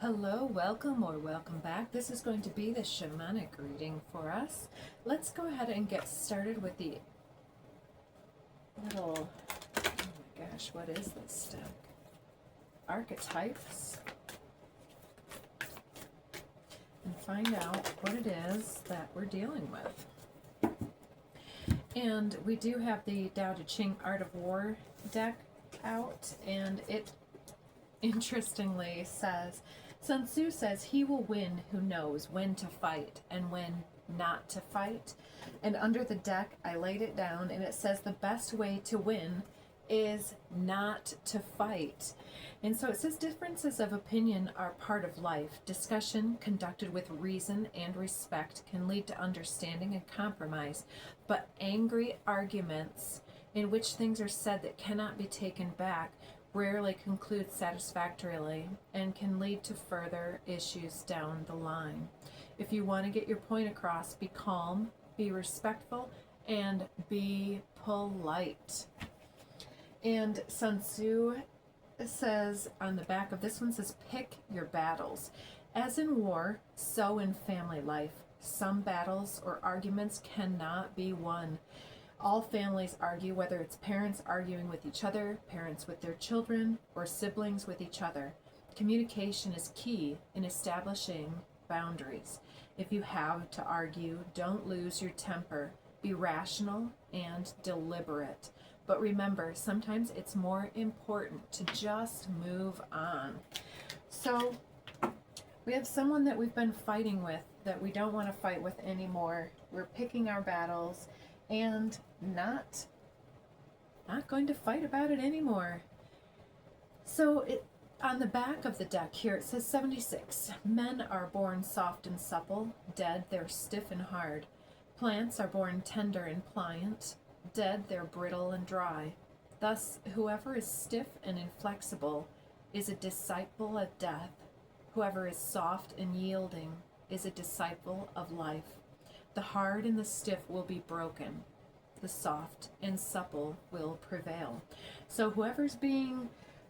Hello, welcome or welcome back. This is going to be the shamanic reading for us. Let's go ahead and get started with the little, oh my gosh, what is this deck? Archetypes. And find out what it is that we're dealing with. And we do have the Tao Te Ching Art of War deck out, and it interestingly says, Sun Tzu says, he will win who knows when to fight and when not to fight. And under the deck, I laid it down, and it says the best way to win is not to fight. And so it says differences of opinion are part of life. Discussion conducted with reason and respect can lead to understanding and compromise. But angry arguments in which things are said that cannot be taken back rarely conclude satisfactorily and can lead to further issues down the line. If you want to get your point across, be calm, be respectful, and be polite. And Sun Tzu says on the back of this one says, pick your battles. As in war, so in family life. Some battles or arguments cannot be won. All families argue, whether it's parents arguing with each other, parents with their children, or siblings with each other. Communication is key in establishing boundaries. If you have to argue, don't lose your temper. Be rational and deliberate. But remember, sometimes it's more important to just move on. So we have someone that we've been fighting with that we don't want to fight with anymore. We're picking our battles and not going to fight about it anymore. So on the back of the deck here, it says 76. Men are born soft and supple. Dead, they're stiff and hard. Plants are born tender and pliant. Dead, they're brittle and dry. Thus, whoever is stiff and inflexible is a disciple of death. Whoever is soft and yielding is a disciple of life. The hard and the stiff will be broken. The soft and supple will prevail. So whoever's being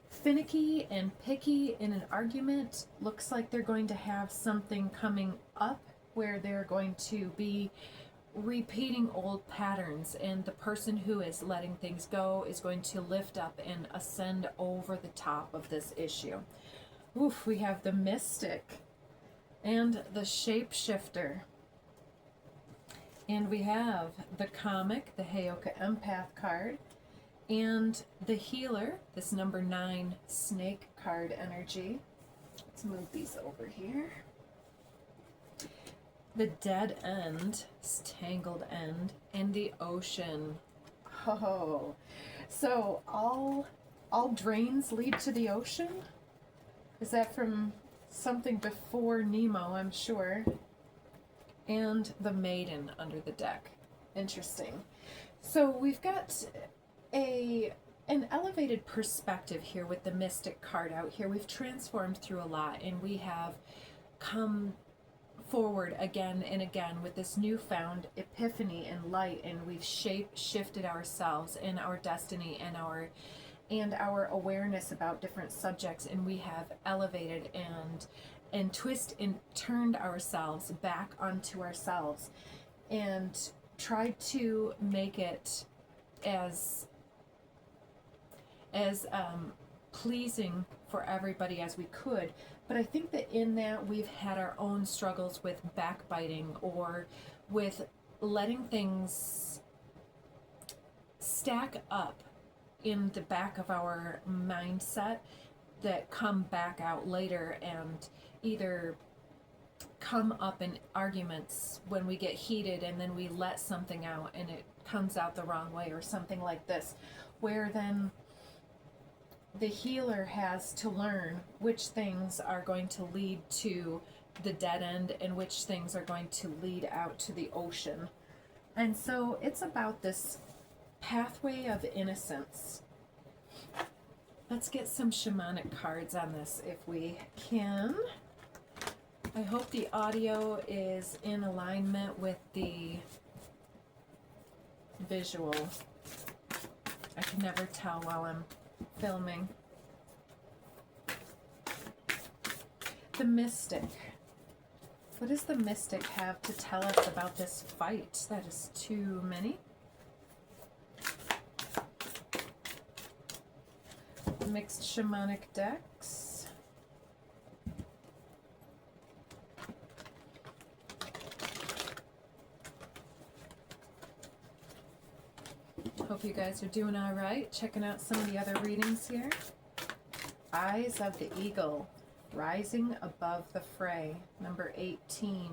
finicky and picky in an argument looks like they're going to have something coming up where they're going to be repeating old patterns, and the person who is letting things go is going to lift up and ascend over the top of this issue. Oof, we have the mystic and the shapeshifter. And we have the comic, the Heyoka Empath card, and the healer, this number 9 snake card energy. Let's move these over here. The dead end, tangled end, and the ocean. Oh, so all drains lead to the ocean? Is that from something before Nemo, I'm sure? And the maiden under the deck. Interesting. So we've got an elevated perspective here with the mystic card out here. We've transformed through a lot, and we have come forward again and again with this newfound epiphany and light, and we've shifted ourselves and our destiny and our awareness about different subjects, and we have elevated and twist and turned ourselves back onto ourselves and tried to make it as pleasing for everybody as we could. But I think that in that we've had our own struggles with backbiting or with letting things stack up in the back of our mindset that come back out later and either come up in arguments when we get heated, and then we let something out and it comes out the wrong way, or something like this, where then the healer has to learn which things are going to lead to the dead end and which things are going to lead out to the ocean. And so it's about this pathway of innocence. Let's get some shamanic cards on this if we can. I hope the audio is in alignment with the visual. I can never tell while I'm filming. The Mystic. What does the Mystic have to tell us about this fight? That is too many. Mixed Shamanic decks. Hope you guys are doing all right. Checking out some of the other readings here. Eyes of the Eagle, rising above the fray, number 18.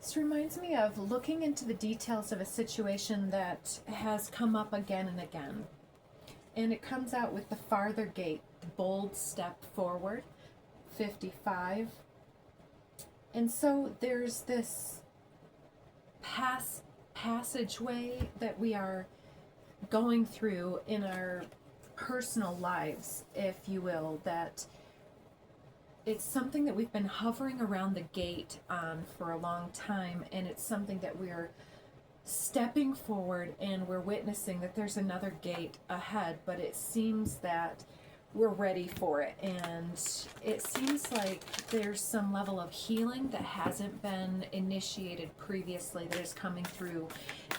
This reminds me of looking into the details of a situation that has come up again and again. And it comes out with the farther gate, bold step forward, 55. And so there's this passageway that we are going through in our personal lives, if you will, that it's something that we've been hovering around the gate on for a long time, and it's something that we're stepping forward and we're witnessing that there's another gate ahead, but it seems that we're ready for it, and it seems like there's some level of healing that hasn't been initiated previously that is coming through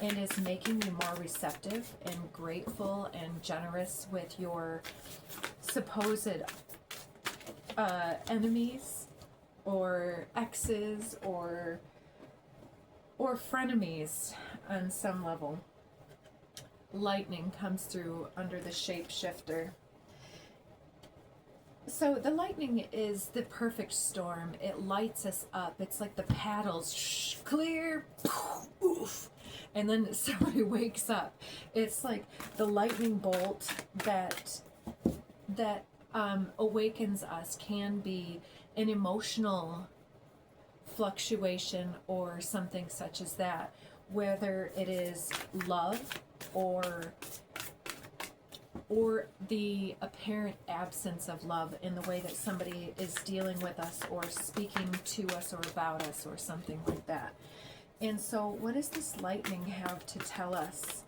and is making you more receptive and grateful and generous with your supposed enemies or exes or frenemies on some level. Lightning comes through under the shapeshifter. So the lightning is the perfect storm. It lights us up. It's like the paddles, clear, poof, and then somebody wakes up. It's like the lightning bolt that awakens us can be an emotional fluctuation or something such as that, whether it is love or the apparent absence of love in the way that somebody is dealing with us or speaking to us or about us or something like that. And so what does this lightning have to tell us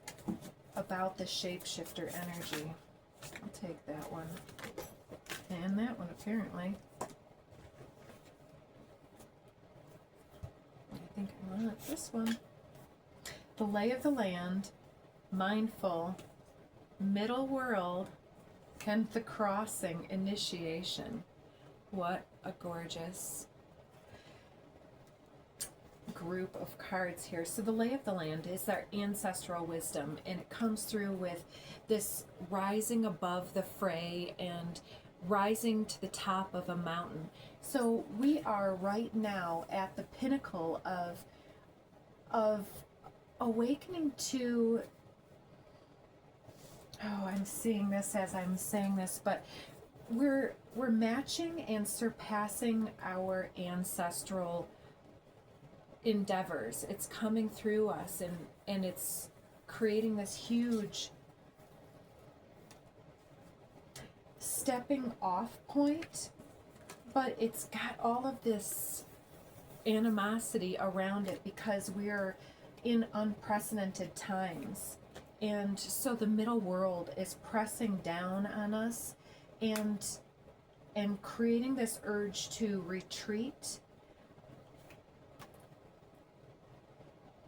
about the shapeshifter energy? I'll take that one. And that one, apparently. I think I want this one. The lay of the land, mindful, middle world, and the crossing, initiation. What a gorgeous group of cards here. So the lay of the land is our ancestral wisdom, and it comes through with this rising above the fray and rising to the top of a mountain. So we are right now at the pinnacle of awakening to, oh, I'm seeing this as I'm saying this, but we're matching and surpassing our ancestral endeavors. It's coming through us, and it's creating this huge stepping off point, but it's got all of this animosity around it because we're in unprecedented times. And so the middle world is pressing down on us and creating this urge to retreat.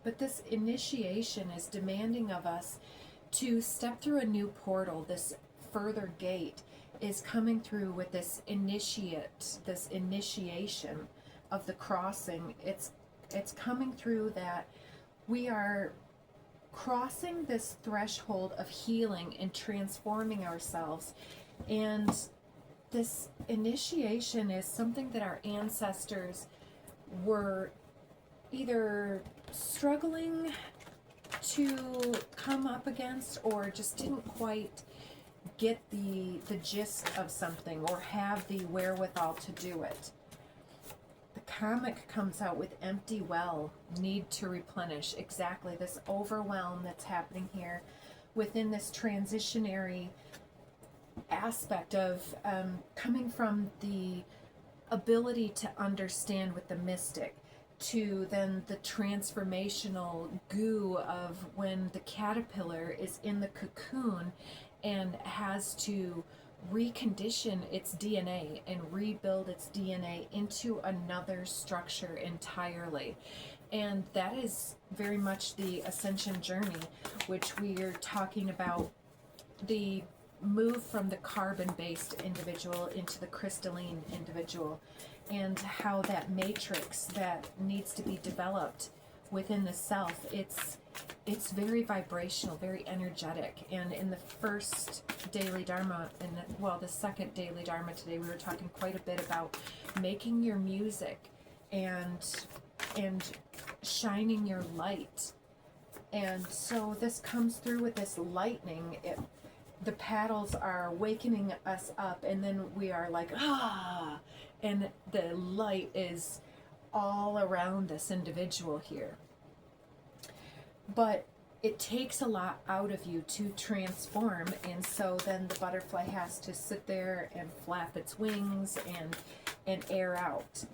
But this initiation is demanding of us to step through a new portal. This further gate is coming through with this initiation of the crossing. It's coming through that we are crossing this threshold of healing and transforming ourselves. And this initiation is something that our ancestors were either struggling to come up against or just didn't quite get the gist of something or have the wherewithal to do it. The comic comes out with empty well, need to replenish. Exactly, this overwhelm that's happening here within this transitionary aspect of coming from the ability to understand with the mystic to then the transformational goo of when the caterpillar is in the cocoon and has to recondition its DNA and rebuild its DNA into another structure entirely. And that is very much the ascension journey, which we are talking about, the move from the carbon-based individual into the crystalline individual, and how that matrix that needs to be developed within the self, it's very vibrational, very energetic. And in the first daily dharma, and well, the second daily dharma today, we were talking quite a bit about making your music and shining your light. And so this comes through with this lightning. The paddles are wakening us up, and then we are like, ah, and the light is all around this individual here. But it takes a lot out of you to transform, and so then the butterfly has to sit there and flap its wings and air out.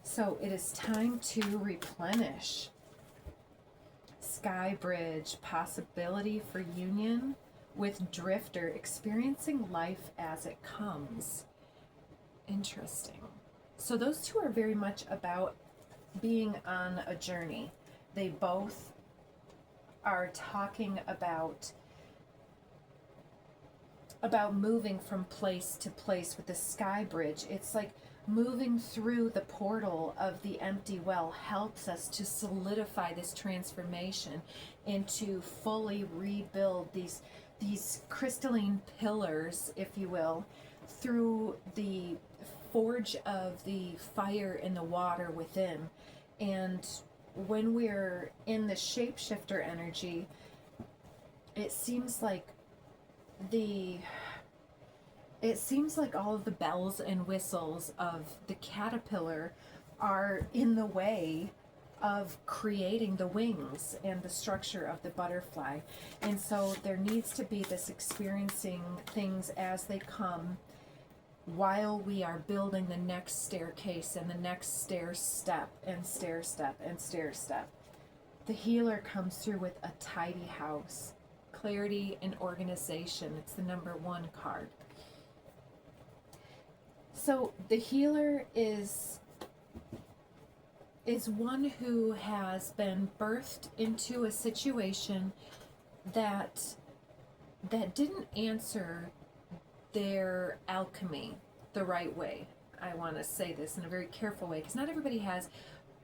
So it is time to replenish. Sky Bridge, possibility for union with Drifter, experiencing life as it comes. Interesting. So those two are very much about being on a journey. They both are talking about moving from place to place. With the Sky Bridge, it's like moving through the portal of the empty well helps us to solidify this transformation and to fully rebuild these crystalline pillars, if you will, through the forge of the fire and the water within. And when we're in the shapeshifter energy, it seems like all of the bells and whistles of the caterpillar are in the way of creating the wings and the structure of the butterfly. And so there needs to be this experiencing things as they come, while we are building the next staircase and the next stair step and stair step and stair step. The healer comes through with a tidy house, clarity and organization. It's the number 1 card. So the healer is one who has been birthed into a situation that didn't answer their alchemy the right way. I want to say this in a very careful way, because not everybody has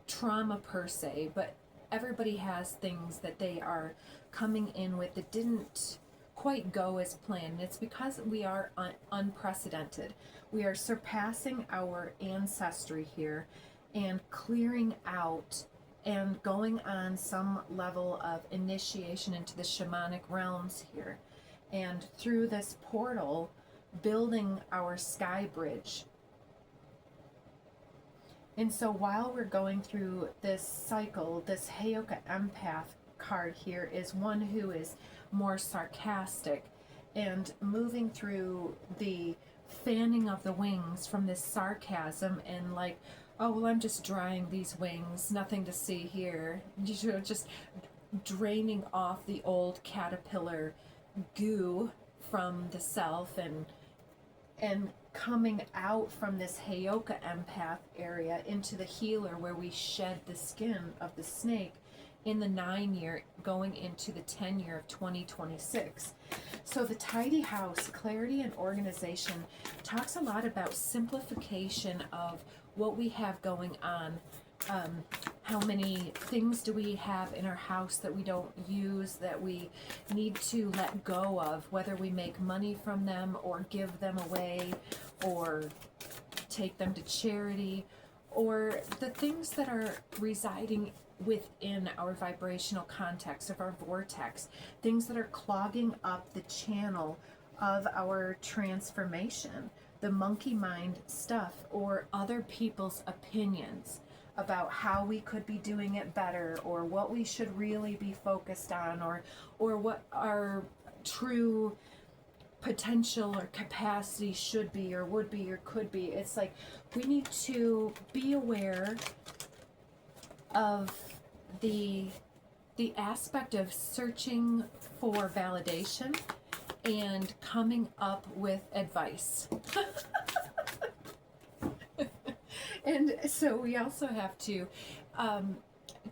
trauma per se, but everybody has things that they are coming in with that didn't quite go as planned. It's because we are unprecedented. We are surpassing our ancestry here and clearing out and going on some level of initiation into the shamanic realms here. And through this portal, building our Sky Bridge. And so while we're going through this cycle, this Heyoka Empath card here is one who is more sarcastic and moving through the fanning of the wings from this sarcasm and like, oh, well, I'm just drying these wings, nothing to see here. You know, just draining off the old caterpillar goo from the self and coming out from this Heyoka Empath area into the healer, where we shed the skin of the snake in the 9 year going into the 10 year of 2026. So the tidy house, clarity and organization, talks a lot about simplification of what we have going on. How many things do we have in our house that we don't use, that we need to let go of, whether we make money from them or give them away or take them to charity, or the things that are residing within our vibrational context of our vortex, things that are clogging up the channel of our transformation, the monkey mind stuff, or other people's opinions about how we could be doing it better, or what we should really be focused on, or what our true potential or capacity should be or would be or could be. It's like we need to be aware of the aspect of searching for validation and coming up with advice. And so we also have to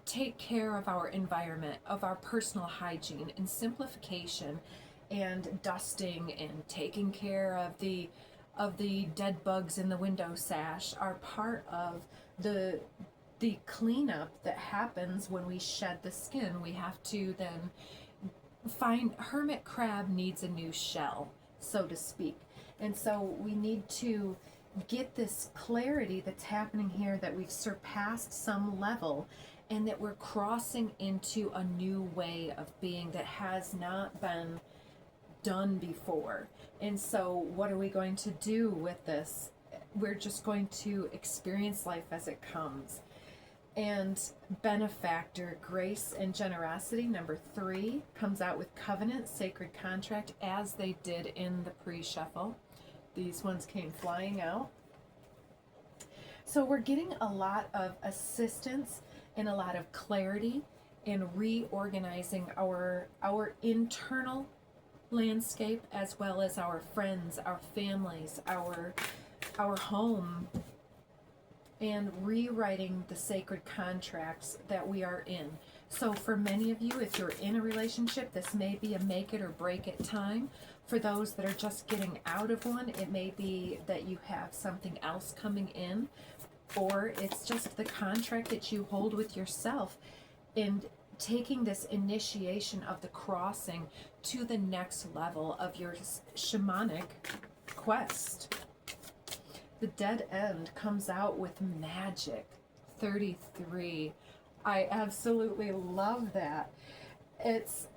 take care of our environment, of our personal hygiene and simplification, and dusting and taking care of the dead bugs in the window sash are part of the cleanup that happens when we shed the skin. We have to then find, hermit crab needs a new shell, so to speak. And so we need to get this clarity that's happening here, that we've surpassed some level and that we're crossing into a new way of being that has not been done before. And so what are we going to do with this? We're just going to experience life as it comes. And benefactor, grace and generosity, number 3, comes out with covenant, sacred contract, as they did in the pre-shuffle. These ones came flying out. So we're getting a lot of assistance and a lot of clarity in reorganizing our internal landscape, as well as our friends, our families, our home, and rewriting the sacred contracts that we are in. So for many of you, if you're in a relationship, this may be a make it or break it time. For those that are just getting out of one, it may be that you have something else coming in, or it's just the contract that you hold with yourself, and taking this initiation of the crossing to the next level of your shamanic quest. The dead end comes out with magic, 33. I absolutely love that. It's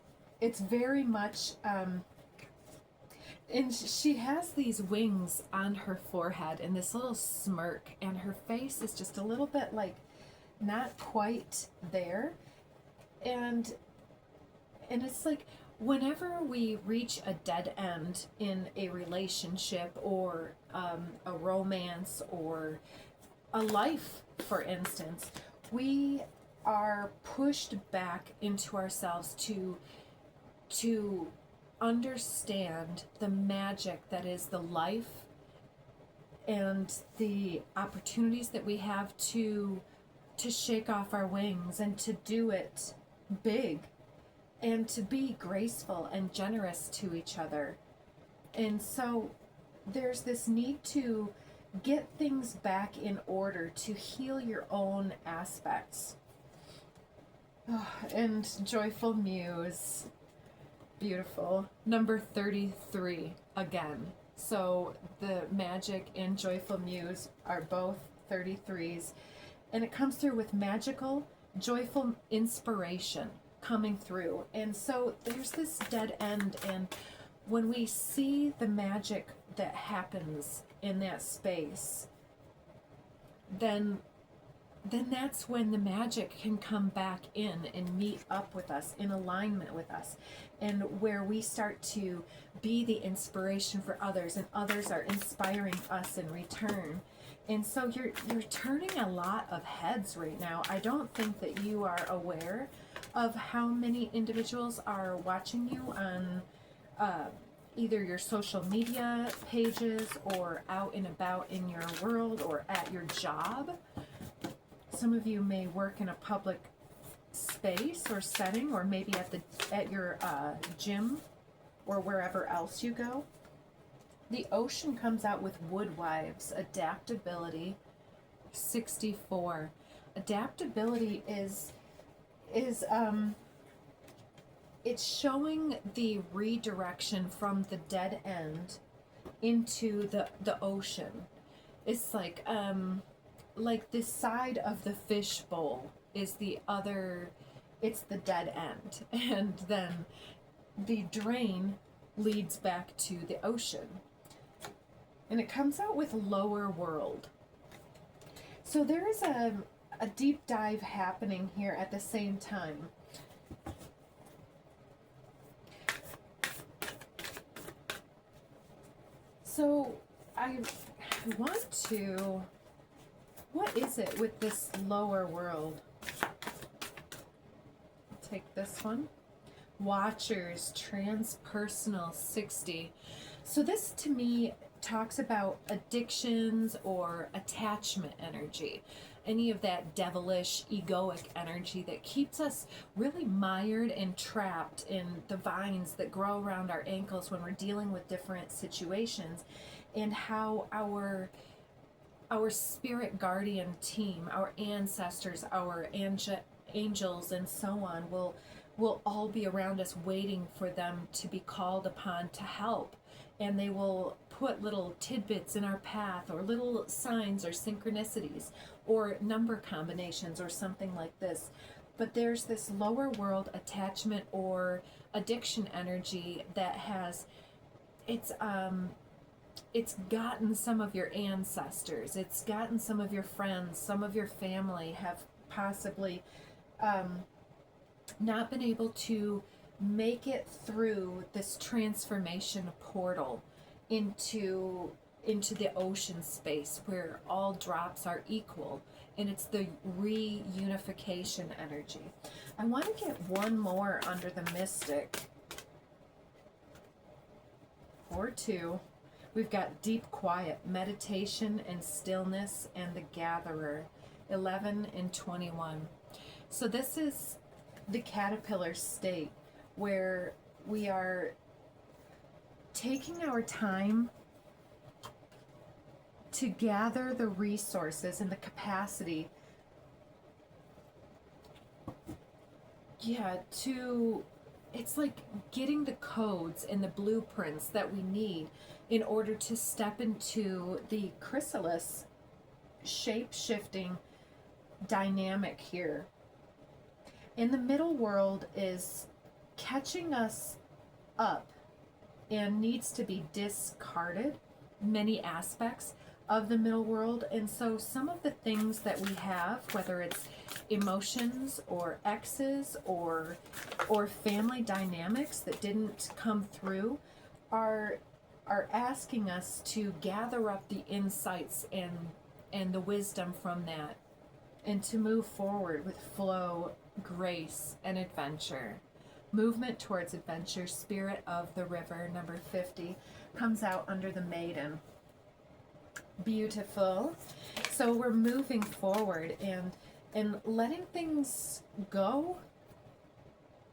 very much, and she has these wings on her forehead and this little smirk, and her face is just a little bit like not quite there. And it's like, whenever we reach a dead end in a relationship or a romance or a life, for instance, we are pushed back into ourselves to understand the magic that is the life and the opportunities that we have to shake off our wings and to do it big, and to be graceful and generous to each other. And so there's this need to get things back in order, to heal your own aspects. Oh, and joyful muse, beautiful. Number 33 again. So the magic and joyful muse are both 33s, and it comes through with magical, joyful inspiration coming through. And so there's this dead end, and when we see the magic that happens in that space, then that's when the magic can come back in and meet up with us, in alignment with us, and where we start to be the inspiration for others, and others are inspiring us in return. And so you're turning a lot of heads right now. I don't think that you are aware of how many individuals are watching you on either your social media pages or out and about in your world or at your job. Some of you may work in a public space or setting, or maybe at your gym or wherever else you go. The ocean comes out with woodwives, adaptability, 64. Adaptability is it's showing the redirection from the dead end into the ocean. It's like this side of the fish bowl is the other, it's the dead end, and then the drain leads back to the ocean. And it comes out with lower world. So there is a deep dive happening here at the same time. So I want to, what is it with this lower world? I'll take this one. Watchers, transpersonal 60. So this to me talks about addictions or attachment energy. Any of that devilish, egoic energy that keeps us really mired and trapped in the vines that grow around our ankles when we're dealing with different situations, and how our spirit guardian team, our ancestors, our angels, and so on will all be around us waiting for them to be called upon to help. And they will put little tidbits in our path, or little signs or synchronicities or number combinations or something like this. But there's this lower world attachment or addiction energy that has, it's gotten some of your ancestors, it's gotten some of your friends, some of your family have possibly not been able to make it through this transformation portal into the ocean space where all drops are equal, and it's the reunification energy. I want to get one more under the mystic, or two. We've got deep quiet, meditation and stillness, and the gatherer, 11 and 21. So this is the caterpillar state, where we are taking our time to gather the resources and the capacity, it's like getting the codes and the blueprints that we need in order to step into the chrysalis shape-shifting dynamic here. And the middle world is catching us up and needs to be discarded, many aspects of the middle world. And so some of the things that we have, whether it's emotions or exes or family dynamics that didn't come through, are asking us to gather up the insights and the wisdom from that, and to move forward with flow, grace, and adventure. Movement towards adventure, spirit of the river, number 50, comes out under the maiden. Beautiful. So we're moving forward and letting things go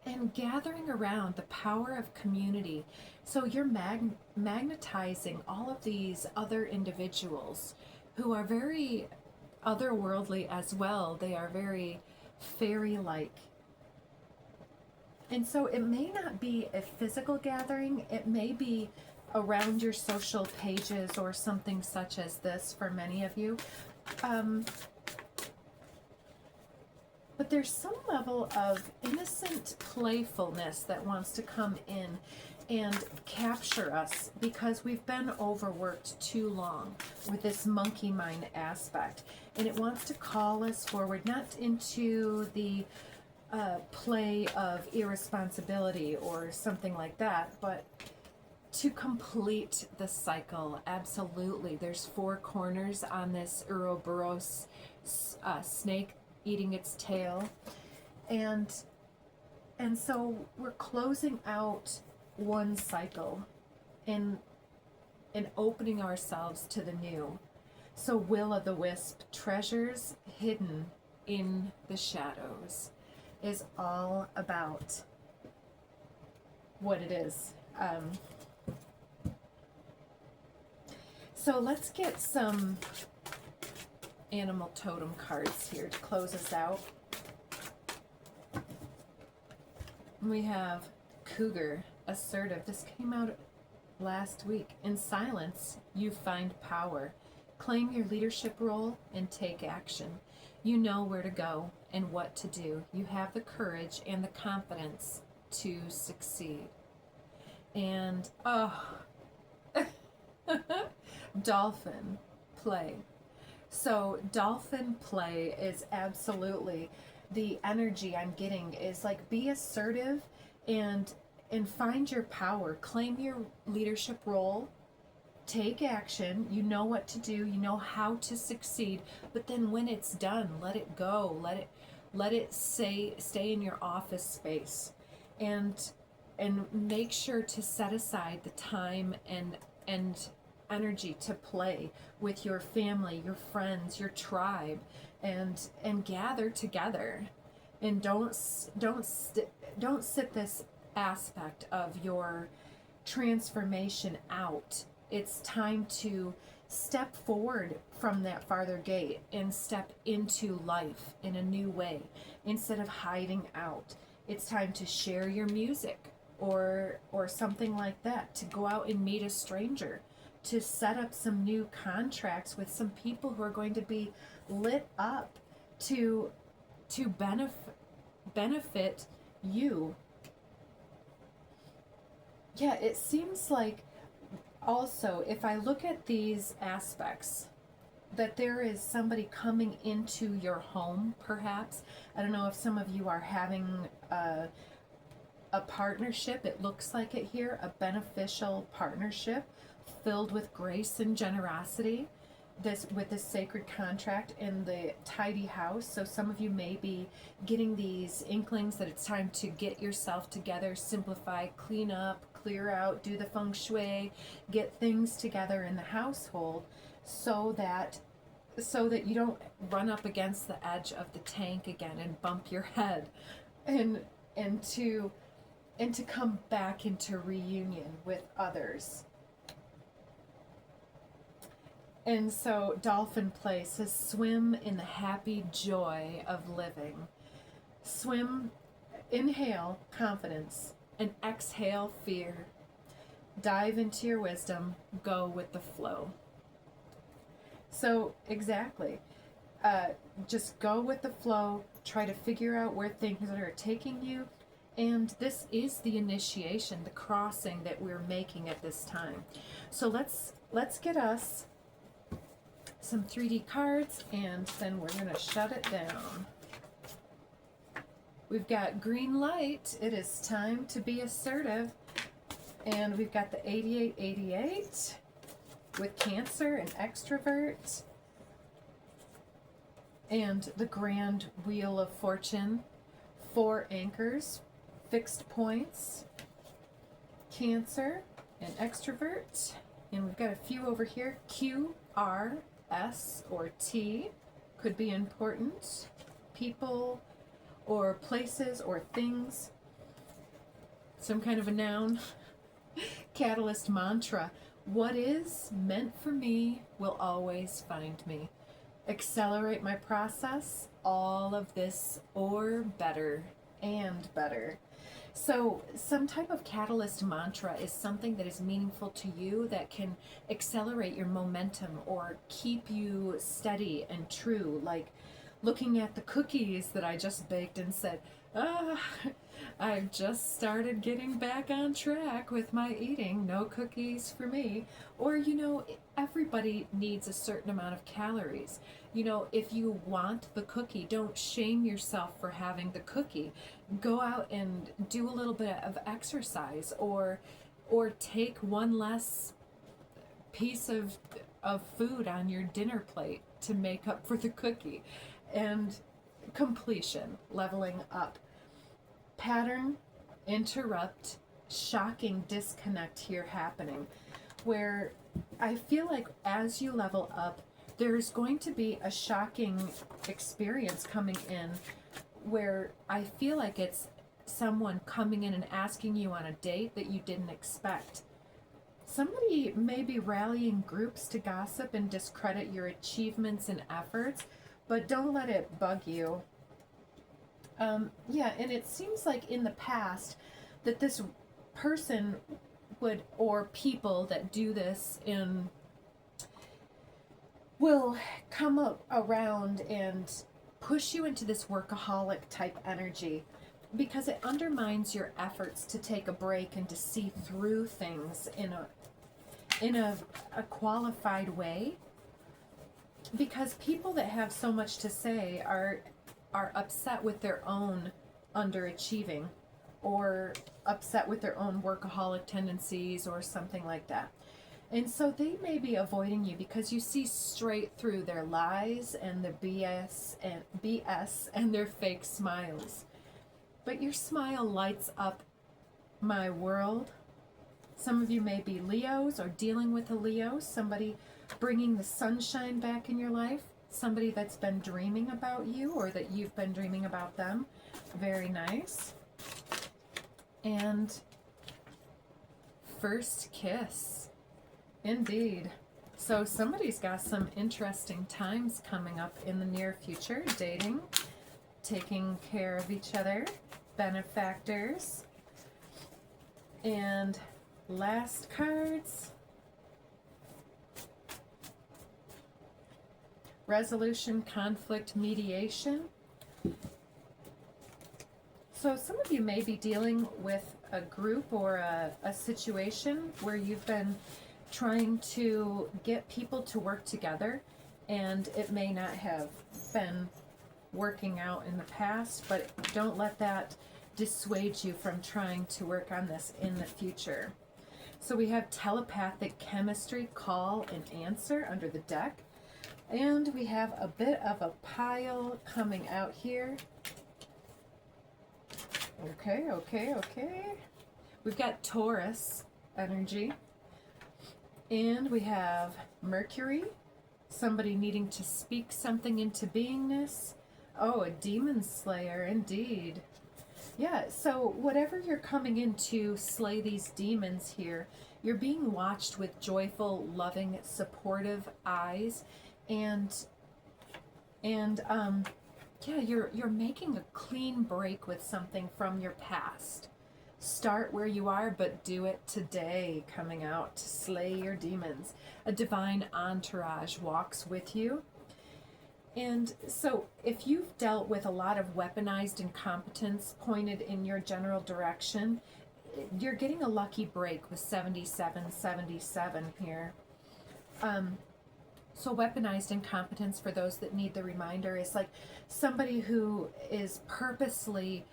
and gathering around the power of community. So you're magnetizing all of these other individuals who are very otherworldly as well. They are very fairy-like. And so it may not be a physical gathering. It may be around your social pages or something such as this for many of you. But there's some level of innocent playfulness that wants to come in and capture us, because we've been overworked too long with this monkey mind aspect. And it wants to call us forward, not into the play of irresponsibility or something like that, but to complete the cycle. Absolutely. There's 4 corners on this Ouroboros snake eating its tail. And so we're closing out one cycle and opening ourselves to the new. So Will-o'-the-Wisp, treasures hidden in the shadows, is all about what it is. So let's get some animal totem cards here to close us out. We have Cougar, assertive. This came out last week. In silence, you find power. Claim your leadership role and take action. You know where to go and what to do. You have the courage and the confidence to succeed. And, dolphin play. So dolphin play is absolutely the energy I'm getting, is like, be assertive and find your power. Claim your leadership role. Take action. You know what to do. You know how to succeed. But then when it's done, let it go. Let it stay in your office space. And and make sure to set aside the time and energy to play with your family, your friends, your tribe, and gather together. And don't sit this aspect of your transformation out. It's time to step forward from that farther gate and step into life in a new way instead of hiding out. It's time to share your music or something like that, to go out and meet a stranger, to set up some new contracts with some people who are going to be lit up to benefit you. Yeah, it seems like also, if I look at these aspects, that there is somebody coming into your home, perhaps. I don't know if some of you are having a partnership. It looks like it here, a beneficial partnership filled with grace and generosity. This with this sacred contract in the tidy house. So some of you may be getting these inklings that it's time to get yourself together, simplify, clean up, clear out, do the feng shui, get things together in the household so that you don't run up against the edge of the tank again and bump your head, and to come back into reunion with others. And so Dolphin Play says, swim in the happy joy of living. Swim, inhale confidence, and exhale fear. Dive into your wisdom, go with the flow. So exactly, just go with the flow, try to figure out where things are taking you, and this is the initiation, the crossing that we're making at this time. So let's get us some 3D cards, and then we're going to shut it down. We've got green light. It is time to be assertive. And we've got the 8888 with Cancer and extrovert. And the Grand Wheel of Fortune. 4 anchors, fixed points, Cancer and extrovert. And we've got a few over here. Q, R, S, or T could be important. People or places or things. Some kind of a noun. Catalyst mantra. What is meant for me will always find me. Accelerate my process. All of this or better and better. So some type of catalyst mantra is something that is meaningful to you that can accelerate your momentum or keep you steady and true. Like looking at the cookies that I just baked and said, I've just started getting back on track with my eating. No cookies for me. Or, everybody needs a certain amount of calories. If you want the cookie, don't shame yourself for having the cookie. Go out and do a little bit of exercise, or take one less piece of food on your dinner plate to make up for the cookie. And completion, leveling up. Pattern, interrupt, shocking disconnect here happening, where I feel like as you level up, there's going to be a shocking experience coming in where I feel like it's someone coming in and asking you on a date that you didn't expect. Somebody may be rallying groups to gossip and discredit your achievements and efforts, but don't let it bug you. Yeah, and it seems like in the past that this person would, or people that do this will come up around and push you into this workaholic type energy because it undermines your efforts to take a break and to see through things in a qualified way. Because people that have so much to say are upset with their own underachieving or upset with their own workaholic tendencies or something like that. And so they may be avoiding you because you see straight through their lies and their BS and their fake smiles. But your smile lights up my world. Some of you may be Leos or dealing with a Leo, somebody bringing the sunshine back in your life, somebody that's been dreaming about you or that you've been dreaming about them. Very nice. And first kiss. Indeed. So somebody's got some interesting times coming up in the near future. Dating, taking care of each other, benefactors. And last cards. Resolution, conflict, mediation. So some of you may be dealing with a group or a situation where you've been trying to get people to work together, and it may not have been working out in the past, but don't let that dissuade you from trying to work on this in the future. So we have telepathic chemistry, call and answer under the deck. And we have a bit of a pile coming out here. Okay. We've got Taurus energy. And we have Mercury, somebody needing to speak something into beingness. Oh, a demon slayer, indeed. Yeah, so whatever you're coming in to slay these demons here, you're being watched with joyful, loving, supportive eyes. And yeah, you're making a clean break with something from your past. Start where you are, but do it today, coming out to slay your demons. A divine entourage walks with you. And so if you've dealt with a lot of weaponized incompetence pointed in your general direction, you're getting a lucky break with 7777 here. So weaponized incompetence, for those that need the reminder, is like somebody who is purposely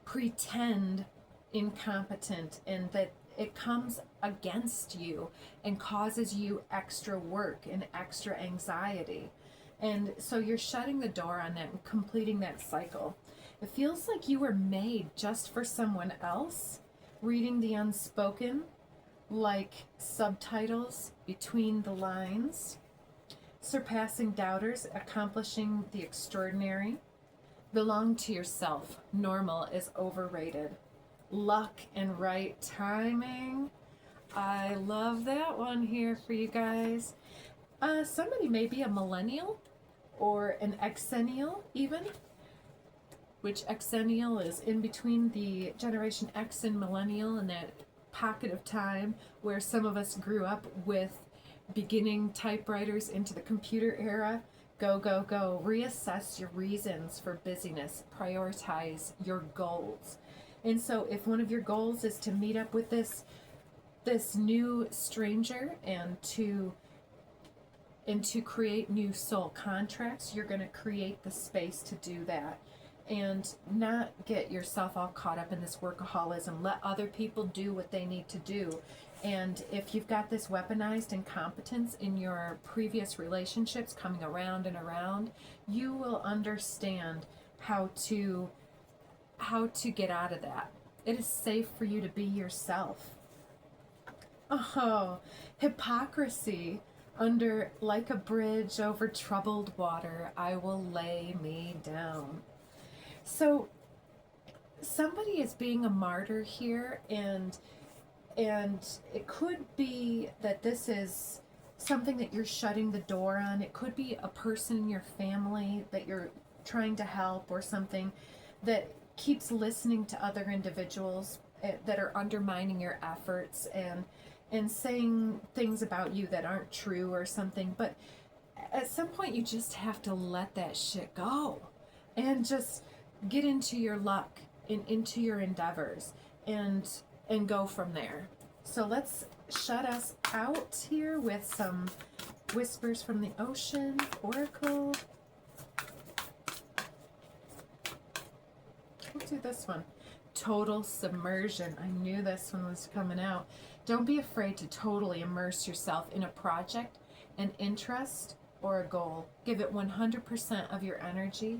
pretend incompetent, and that it comes against you and causes you extra work and extra anxiety. And so you're shutting the door on that and completing that cycle. It feels like you were made just for someone else, reading the unspoken like subtitles between the lines. Surpassing doubters, accomplishing the extraordinary. Belong to yourself. Normal is overrated. Luck and right timing. I love that one here for you guys. Somebody may be a millennial or an exennial even, which exennial is in between the generation X and millennial, and that pocket of time where some of us grew up with beginning typewriters into the computer era. Go, go, go. Reassess your reasons for busyness. Prioritize your goals. And so if one of your goals is to meet up with this new stranger and to create new soul contracts, you're going to create the space to do that. And not get yourself all caught up in this workaholism. Let other people do what they need to do. And if you've got this weaponized incompetence in your previous relationships coming around and around, you will understand how to get out of that. It is safe for you to be yourself. Oh, hypocrisy. Under like a bridge over troubled water, I will lay me down. So somebody is being a martyr here, and it could be that this is something that you're shutting the door on. It could be a person in your family that you're trying to help, or something that keeps listening to other individuals that are undermining your efforts and saying things about you that aren't true or something. But at some point you just have to let that shit go and just get into your luck and into your endeavors and go from there. So let's shut us out here with some whispers from the ocean, oracle. We'll do this one. Total submersion. I knew this one was coming out. Don't be afraid to totally immerse yourself in a project, an interest, or a goal. Give it 100% of your energy,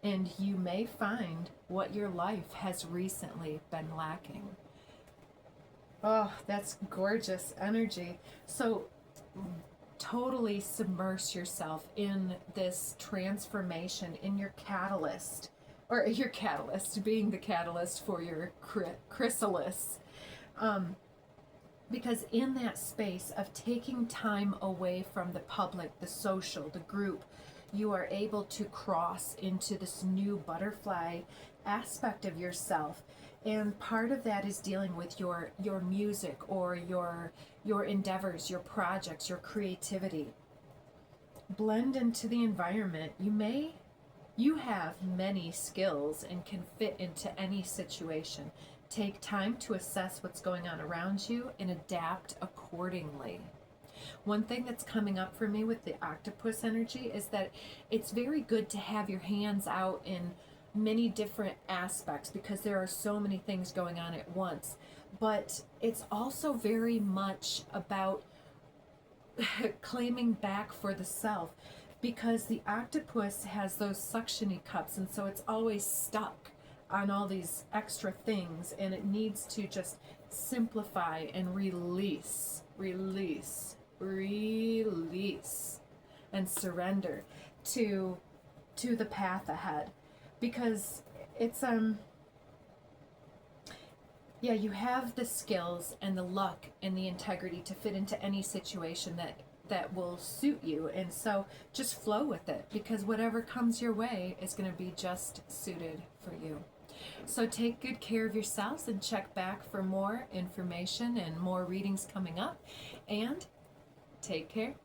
and you may find what your life has recently been lacking. Oh, that's gorgeous energy. So totally submerge yourself in this transformation, in your catalyst, or your catalyst, being the catalyst for your chrysalis. Because in that space of taking time away from the public, the social, the group, you are able to cross into this new butterfly aspect of yourself. And part of that is dealing with your music, or your endeavors, your projects, your creativity. Blend into the environment. You have many skills and can fit into any situation. Take time to assess what's going on around you and adapt accordingly. One thing that's coming up for me with the octopus energy is that it's very good to have your hands out in many different aspects, because there are so many things going on at once. But it's also very much about claiming back for the self, because the octopus has those suctiony cups, and so it's always stuck on all these extra things, and it needs to just simplify and release, and surrender to the path ahead. Because it's you have the skills and the luck and the integrity to fit into any situation that will suit you, and so just flow with it, because whatever comes your way is going to be just suited for you. So take good care of yourselves, and check back for more information and more readings coming up, and take care.